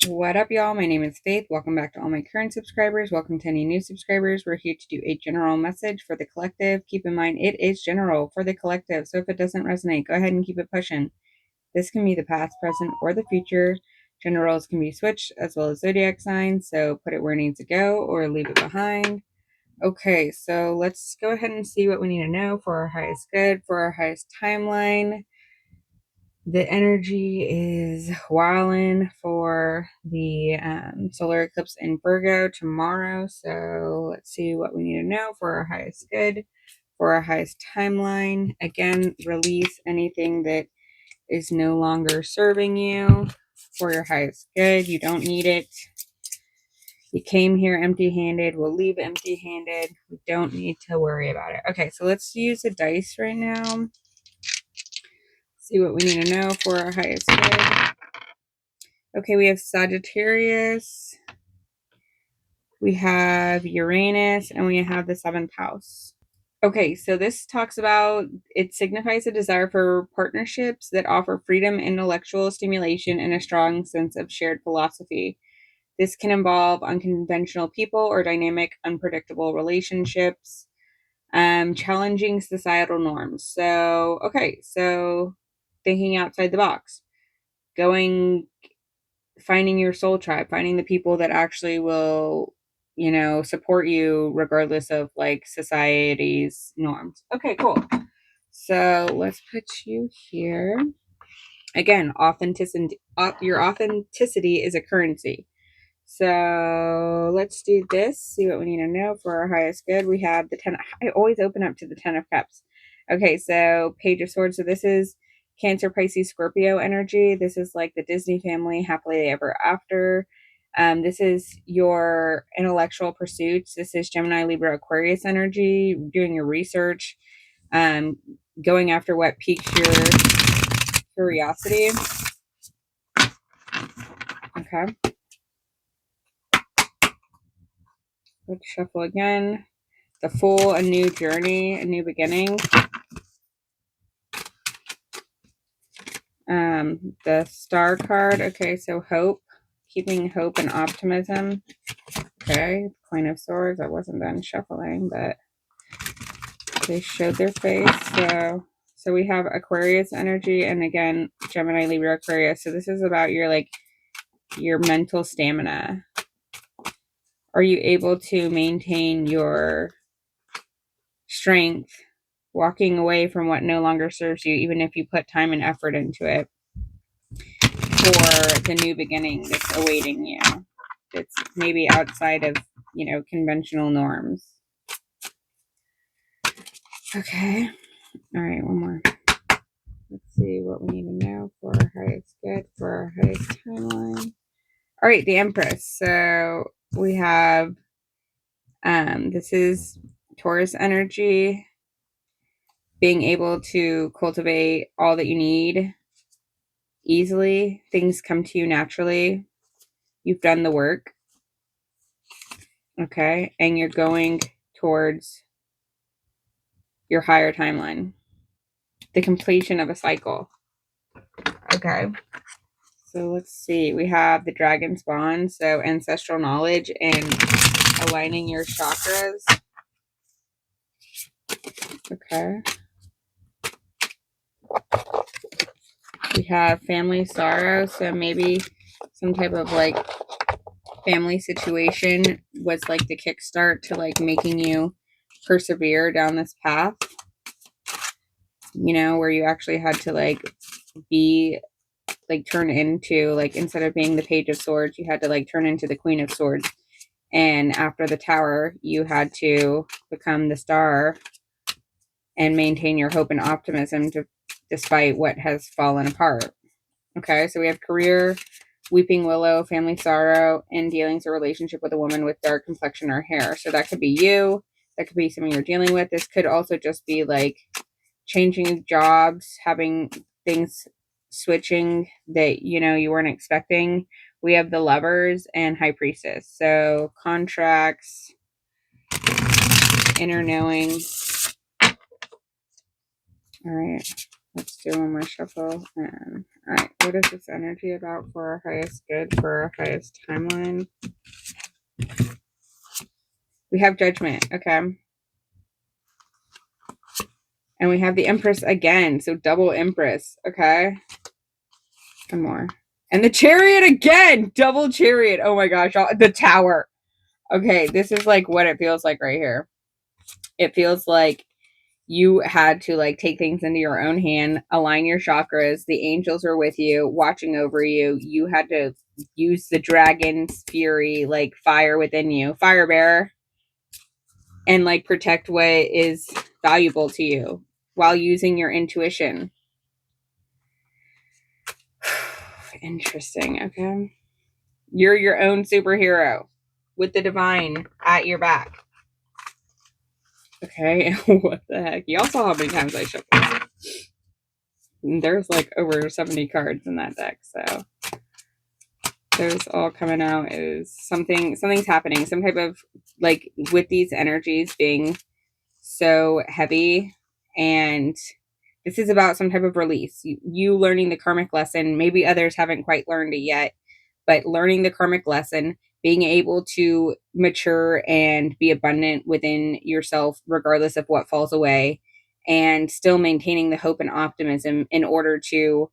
What up, y'all? My name is Faith. Welcome back to all my current subscribers. Welcome to any new subscribers. We're here to do a general message for the collective. Keep in mind, it is general for the collective. So if it doesn't resonate, go ahead and keep it pushing. This can be the past, present, or the future. Generals can be switched as well as zodiac signs. So put it where it needs to go or leave it behind. Okay, so let's go ahead and see what we need to know for our highest good, for our highest timeline. The energy is wilding for the solar eclipse in Virgo tomorrow. So let's see what we need to know for our highest good, for our highest timeline. Again, release anything that is no longer serving you for your highest good. You don't need it. You came here empty-handed. We'll leave empty-handed. We don't need to worry about it. Okay, so let's use a dice right now. See what we need to know for our highest good. Okay, we have Sagittarius, we have Uranus, and we have the 7th house. Okay, so this talks about, it signifies a desire for partnerships that offer freedom, intellectual stimulation, and a strong sense of shared philosophy. This can involve unconventional people or dynamic, unpredictable relationships, challenging societal norms. So, okay, so thinking outside the box, finding your soul tribe, finding the people that actually will, support you regardless of like society's norms. Okay, cool. So let's put you here. Again, your authenticity is a currency. So let's do this. See what we need to know for our highest good. We have the 10. I always open up to the 10 of Cups. Okay, so Page of Swords. So this is Cancer, Pisces, Scorpio energy. This is like the Disney family, happily ever after. This is your intellectual pursuits. This is Gemini, Libra, Aquarius energy, doing your research, going after what piques your curiosity. Okay. Let's shuffle again. The Fool, a new journey, a new beginning. The Star card. Okay, so hope, keeping hope and optimism. Okay, Queen of Swords. I wasn't done shuffling, but they showed their face. So we have Aquarius energy, and again, Gemini, Libra, Aquarius. So this is about your mental stamina. Are you able to maintain your strength, walking away from what no longer serves you, even if you put time and effort into it, for the new beginning that's awaiting you? It's maybe outside of, conventional norms. Okay. All right, one more. Let's see what we need to know for our highest good, for our highest timeline. All right, the Empress. So we have, this is Taurus energy, being able to cultivate all that you need easily. Things come to you naturally. You've done the work. Okay. And you're going towards your higher timeline, the completion of a cycle. Okay. So let's see. We have the Dragon Spawn. So ancestral knowledge and aligning your chakras. Okay. We have family sorrow. So maybe some type of like family situation was like the kickstart to like making you persevere down this path, where you actually had to like be like turn into, like, instead of being the Page of Swords, you had to like turn into the Queen of Swords. And after the Tower, you had to become the Star and maintain your hope and optimism despite what has fallen apart. Okay, so we have career, weeping willow, family sorrow, and dealings or relationship with a woman with dark complexion or hair. So that could be you. That could be someone you're dealing with. This could also just be like changing jobs, having things switching that, you weren't expecting. We have the Lovers and High Priestess. So contracts, inner knowing. All right. Let's do one more shuffle. And all right, what is this energy about for our highest good, for our highest timeline? We have Judgment, okay. And we have the Empress again, so double Empress, okay. One more. And the Chariot again, double Chariot. Oh my gosh, the Tower. Okay, this is like what it feels like right here. It feels like you had to like take things into your own hand, align your chakras. The angels are with you, watching over you. You had to use the dragon's fury, like fire within you, fire bearer, and like protect what is valuable to you while using your intuition. Interesting. Okay. You're your own superhero with the divine at your back. Okay. What the heck? Y'all saw how many times I shuffled. There's like over 70 cards in that deck. So those all coming out is something's happening. Some type of like with these energies being so heavy, and this is about some type of release. You learning the karmic lesson. Maybe others haven't quite learned it yet, but learning the karmic lesson, being able to mature and be abundant within yourself, regardless of what falls away, and still maintaining the hope and optimism in order to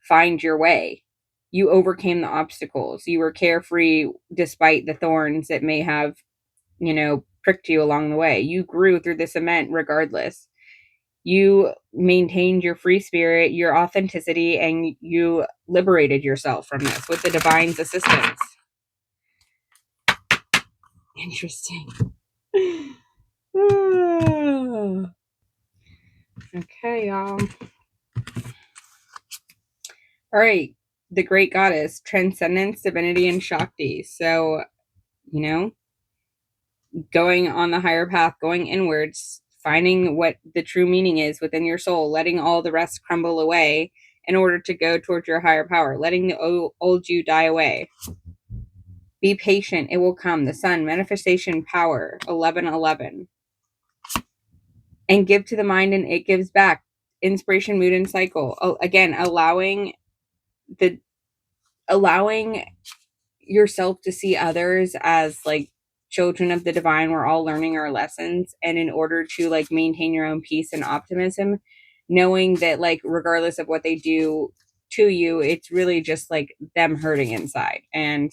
find your way. You overcame the obstacles. You were carefree despite the thorns that may have, pricked you along the way. You grew through the cement regardless. You maintained your free spirit, your authenticity, and you liberated yourself from this with the divine's assistance. Interesting. Okay, y'all. All right. The great goddess, transcendence, divinity, and Shakti. So, going on the higher path, going inwards, finding what the true meaning is within your soul, letting all the rest crumble away in order to go towards your higher power, letting the old you die away. Be patient, it will come. The sun, manifestation power, 1111. And give to the mind and it gives back. Inspiration, mood, and cycle. Again, allowing yourself to see others as like children of the divine. We're all learning our lessons, and in order to like maintain your own peace and optimism, knowing that like regardless of what they do to you, it's really just like them hurting inside, and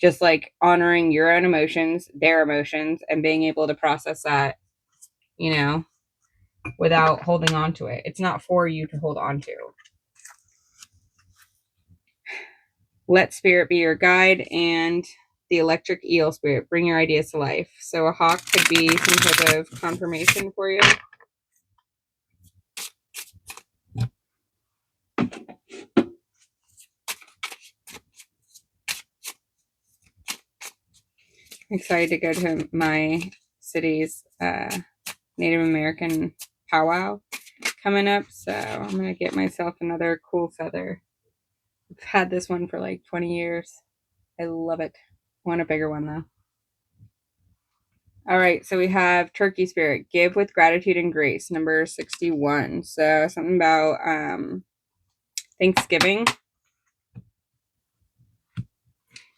just like honoring your own emotions, their emotions, and being able to process that, without holding on to it. It's not for you to hold on to. Let spirit be your guide, and the electric eel spirit, bring your ideas to life. So a hawk could be some type of confirmation for you. I'm excited to go to my city's Native American powwow coming up. So I'm going to get myself another cool feather. I've had this one for like 20 years. I love it. I want a bigger one though. All right, so we have turkey spirit, give with gratitude and grace, number 61. So something about Thanksgiving.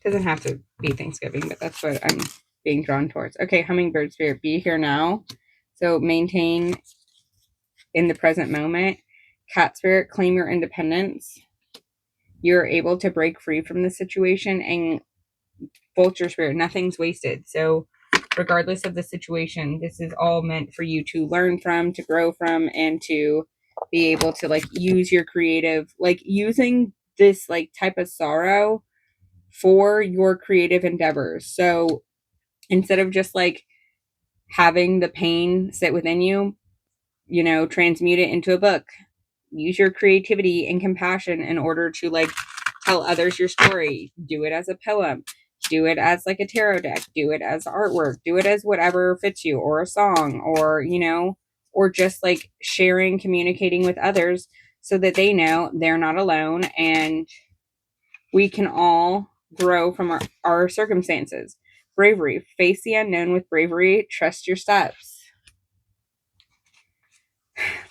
Doesn't have to be Thanksgiving, but that's what I'm being drawn towards. Okay, hummingbird spirit, be here now. So maintain in the present moment. Cat spirit, claim your independence. You're able to break free from the situation. And vulture spirit, nothing's wasted. So regardless of the situation, this is all meant for you to learn from, to grow from, and to be able to like use your creative, like using this like type of sorrow for your creative endeavors. So instead of just like having the pain sit within you, transmute it into a book. Use your creativity and compassion in order to like tell others your story. Do it as a poem. Do it as like a tarot deck. Do it as artwork. Do it as whatever fits you, or a song, or, or just like sharing, communicating with others so that they know they're not alone, and we can all grow from our circumstances. Bravery. Face the unknown with bravery. Trust your steps.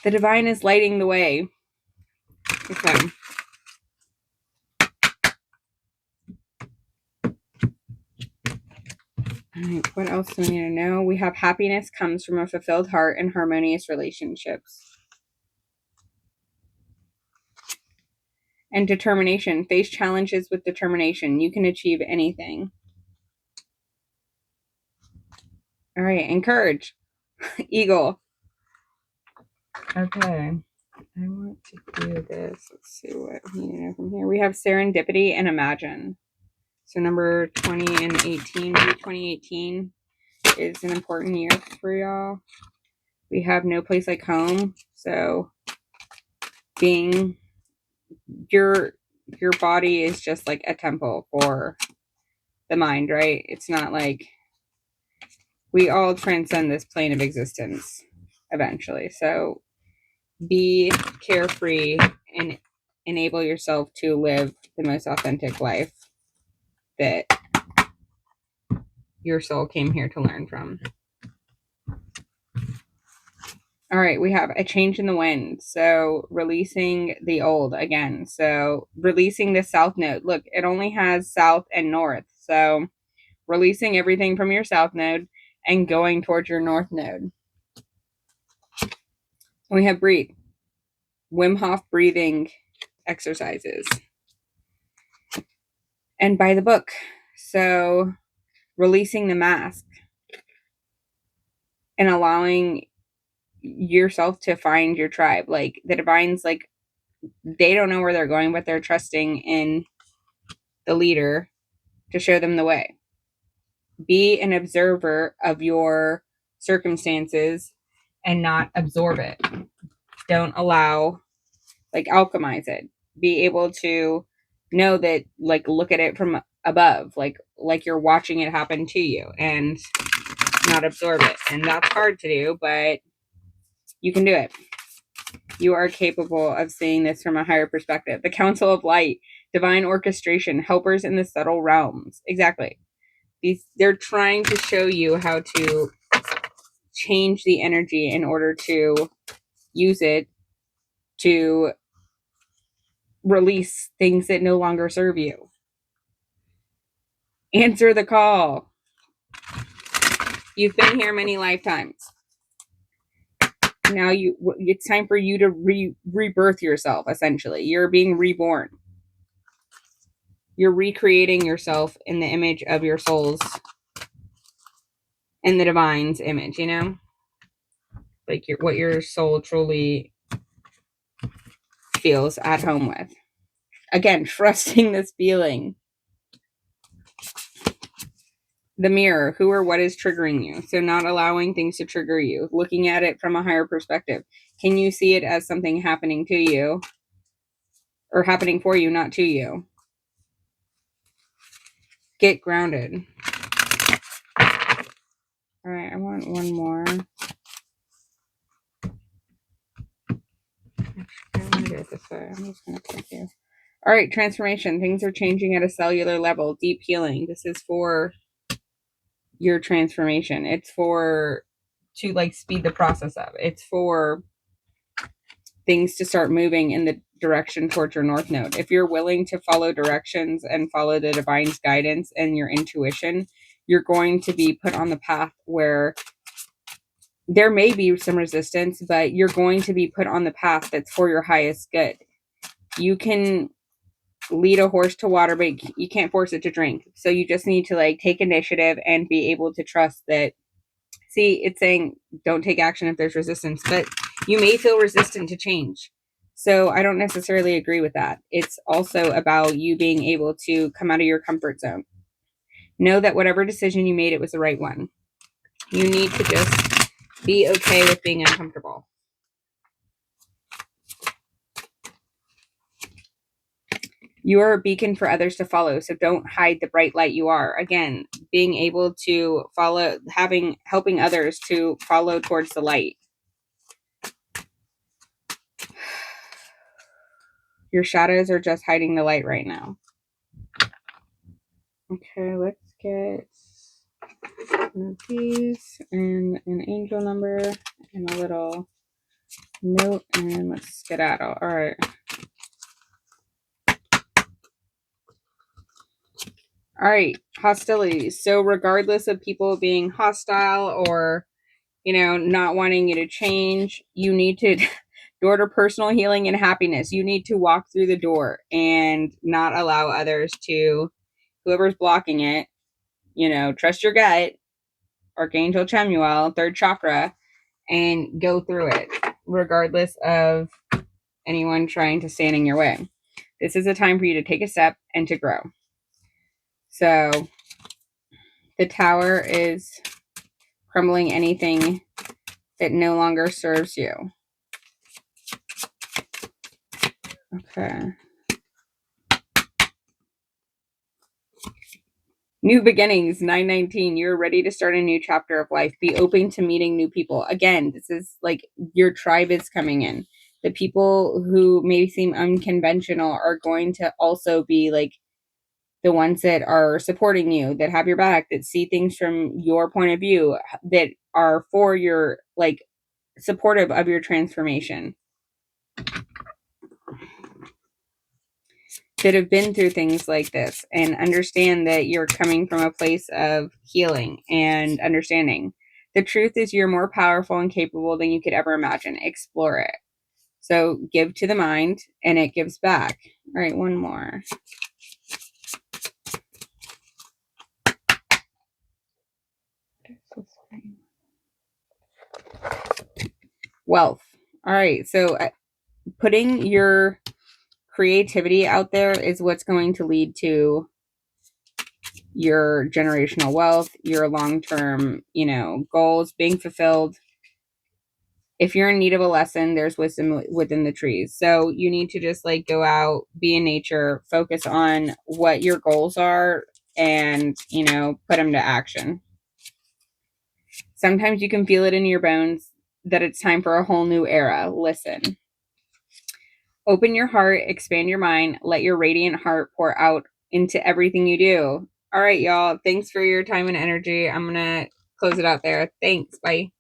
The divine is lighting the way. Okay. All right, what else do we need to know? We have happiness comes from a fulfilled heart and harmonious relationships. And determination. Face challenges with determination. You can achieve anything. All right, and courage. Eagle. Okay. I want to do this. Let's see what we need to know from here. We have serendipity and imagine. So number 20 and 18. 2018 is an important year for y'all. We have no place like home. So being your body is just like a temple for the mind, right? It's not like we all transcend this plane of existence eventually. So be carefree and enable yourself to live the most authentic life that your soul came here to learn from. All right, we have a change in the wind. So releasing the old again. So releasing the south node. Look, it only has south and north. So releasing everything from your south node and going towards your north node. We have breathe. Wim Hof breathing exercises. And by the book. So releasing the mask and allowing yourself to find your tribe. Like the divines, like they don't know where they're going, but they're trusting in the leader to show them the way. Be an observer of your circumstances and not absorb it. Don't allow, like, alchemize it. Be able to know that, like, look at it from above, like you're watching it happen to you and not absorb it. And that's hard to do, but you can do it. You are capable of seeing this from a higher perspective. The Council of Light, divine orchestration, helpers in the subtle realms. Exactly. They're trying to show you how to change the energy in order to use it to release things that no longer serve you. Answer the call. You've been here many lifetimes. Now it's time for you to rebirth yourself, essentially. You're being reborn. You're recreating yourself in the image of your soul's and the divine's image, you know? Like what your soul truly feels at home with. Again, trusting this feeling. The mirror, who or what is triggering you. So not allowing things to trigger you. Looking at it from a higher perspective. Can you see it as something happening to you? Or happening for you, not to you? Get grounded. All right, I want one more. I'm going to do it this way. I'm just going to click you. All right, transformation. Things are changing at a cellular level. Deep healing. This is for your transformation. It's for to like speed the process up. It's for things to start moving in the direction towards your north node. If you're willing to follow directions and follow the divine's guidance and your intuition, you're going to be put on the path where there may be some resistance, but you're going to be put on the path that's for your highest good. You can lead a horse to water, but you can't force it to drink. So you just need to like take initiative and be able to trust that. See, it's saying don't take action if there's resistance, but you may feel resistant to change. So I don't necessarily agree with that. It's also about you being able to come out of your comfort zone. Know that whatever decision you made, it was the right one. You need to just be okay with being uncomfortable. You are a beacon for others to follow, so don't hide the bright light you are. Again, being able to follow, helping others to follow towards the light. Your shadows are just hiding the light right now. Okay, let's get one of these and an angel number and a little Note and let's skedaddle. All right. All right. Hostilities. So regardless of people being hostile or, not wanting you to change, you need to door to personal healing and happiness. You need to walk through the door and not allow others to, whoever's blocking it, trust your gut, Archangel Chemuel, third chakra, and go through it, regardless of anyone trying to stand in your way. This is a time for you to take a step and to grow. So the Tower is crumbling anything that no longer serves you. Okay. New beginnings, 919. You're ready to start a new chapter of life. Be open to meeting new people. Again, this is like your tribe is coming in. The people who may seem unconventional are going to also be like the ones that are supporting you, that have your back, that see things from your point of view, that are for your, like, supportive of your transformation, that have been through things like this and understand that you're coming from a place of healing and understanding. The truth is you're more powerful and capable than you could ever imagine. Explore it. So give to the mind and it gives back. All right, one more. Wealth. All right, so putting your creativity out there is what's going to lead to your generational wealth, your long-term, goals being fulfilled. If you're in need of a lesson, there's wisdom within the trees. So you need to just like go out, be in nature, focus on what your goals are, and, put them to action. Sometimes you can feel it in your bones that it's time for a whole new era. Listen. Open your heart, expand your mind, let your radiant heart pour out into everything you do. All right, y'all. Thanks for your time and energy. I'm going to close it out there. Thanks. Bye.